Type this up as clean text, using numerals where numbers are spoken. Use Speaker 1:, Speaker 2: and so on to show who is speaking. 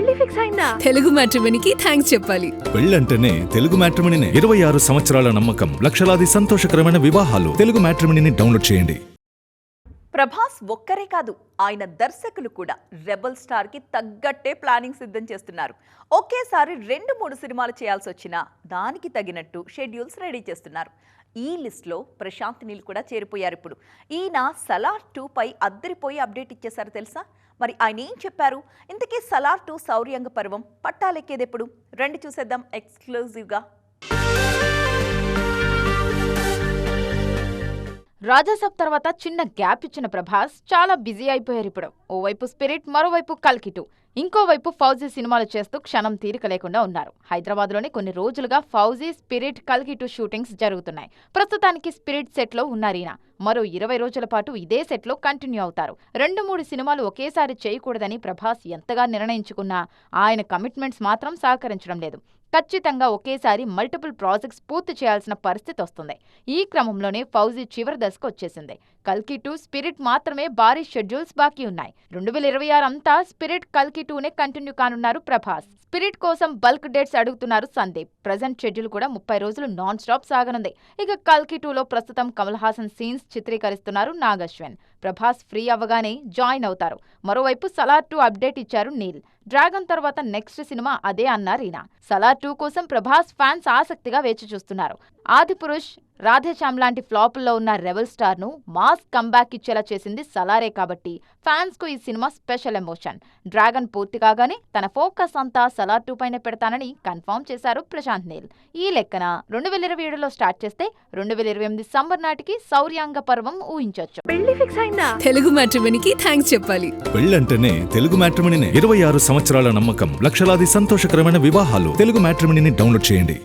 Speaker 1: పెళ్లి ఫిక్స్ అయిందా? తెలుగు మ్యాట్రిమోనీకి థ్యాంక్స్ చెప్పాలి.
Speaker 2: పెళ్ళంటేనే తెలుగు మ్యాట్రిమోనీనే. 26 సంవత్సరాల నమ్మకం, లక్షలాది సంతోషకరమైన వివాహాలు. తెలుగు మ్యాట్రిమోనీని డౌన్లోడ్ చేయండి.
Speaker 3: ప్రభాస్ ఒక్కరే కాదు, ఆయన దర్శకులు కూడా రెబల్ స్టార్ కి తగ్గట్టే ప్లానింగ్ సిద్ధం చేస్తున్నారు. ఒకేసారి 2-3 సినిమాలు చేయాల్సి వచ్చినా దానికి తగినట్టు షెడ్యూల్స్ రెడీ చేస్తున్నారు. ఈ లిస్ట్లో ప్రశాంత్ నీల్ కూడా చేరిపోయారు. ఇప్పుడు ఈయన సలార్ 2 పై అద్దరిపోయి అప్డేట్ ఇచ్చేశారు తెలుసా? మరి ఆయన ఏం చెప్పారు? ఇంతకీ సలార్ 2 శౌర్యాంగ పర్వం పట్టాలెక్కేదెప్పుడు? రండి చూసేద్దాం ఎక్స్క్లూజివ్గా.
Speaker 4: రాజాసాబ్ తర్వాత చిన్న గ్యాప్ ఇచ్చిన ప్రభాస్ చాలా బిజీ అయిపోయారు. ఇప్పుడు ఓవైపు స్పిరిట్, మరోవైపు కల్కి 2, ఇంకోవైపు ఫౌజీ సినిమాలు చేస్తూ క్షణం తీరిక లేకుండా ఉన్నారు. హైదరాబాద్లోని కొన్ని రోజులుగా ఫౌజీ, స్పిరిట్, కల్కి 2 షూటింగ్స్ జరుగుతున్నాయి. ప్రస్తుతానికి స్పిరిట్ సెట్లో ఉన్నారు ఈయన. మరో 20 రోజుల పాటు ఇదే సెట్లో కంటిన్యూ అవుతారు. 2-3 సినిమాలు ఒకేసారి చేయకూడదని ప్రభాస్ ఎంతగా నిర్ణయించుకున్నా ఆయన కమిట్మెంట్స్ మాత్రం సహకరించడం లేదు. ఖచ్చితంగా ఒకేసారి మల్టిపుల్ ప్రాజెక్ట్స్ పూర్తి చేయాల్సిన పరిస్థితి వస్తుంది. ఈ క్రమంలోనే ఫౌజీ చివరి దశకు వచ్చేసింది. కల్కి 2, స్పిరిట్ మాత్రమే భారీ షెడ్యూల్స్ బాకీ ఉన్నాయి. 2026 అంతా స్పిరిట్, కల్కి 2నే కంటిన్యూ కానున్నారు ప్రభాస్. స్పిరిట్ కోసం బల్క్ డేట్స్ అడుగుతున్నారు సందీప్. ప్రజెంట్ షెడ్యూల్ కూడా 30 రోజులు నాన్ స్టాప్ సాగనుంది. ఇక కల్కి 2లో ప్రస్తుతం కమల్ హాసన్ సీన్స్ చిత్రీకరిస్తున్నారు నాగశ్విన్. ప్రభాస్ ఫ్రీ అవ్వగానే జాయిన్ అవుతారు. మరోవైపు సలార్ 2 అప్డేట్ ఇచ్చారు నీల్. డ్రాగన్ తర్వాత నెక్స్ట్ సినిమా అదే అన్నారు ఈయన. సలార్ 2 కోసం ప్రభాస్ ఫ్యాన్స్ ఆసక్తిగా వేచి చూస్తున్నారు. ఆదిపురుష్, రాధేశ్యామ్ లాంటి ఫ్లాపుల్లో ఉన్న రెబల్ స్టార్ ను మాస్ కంబ్యాక్ ఇచ్చేలా చేసింది సలారే కాబట్టి ఫ్యాన్స్ కు ఈ సినిమా స్పెషల్ ఎమోషన్. డ్రాగన్ పూర్తి కాగానే తన ఫోకస్ అంతా సలార్ 2 పైన పెడతానని కన్ఫర్మ్ చేశారు ప్రశాంత్ నీల్. ఈ లెక్కన 2027లో స్టార్ట్ చేస్తే 2028 సమ్మర్ నాటికి శౌర్యాంగ పర్వం ఊహించొచ్చు.
Speaker 1: పెళ్లి ఫిక్స్ అయిందా? తెలుగు మ్యాట్రిమోనీకి థ్యాంక్స్ చెప్పాలి.
Speaker 2: పెళ్ళంటేనే తెలుగు మ్యాట్రిమోనీనే. 26 సంవత్సరాల నమ్మకం, లక్షలాది సంతోషకరమైన వివాహాలు. తెలుగు మ్యాట్రిమోనీని డౌన్లోడ్ చేయండి.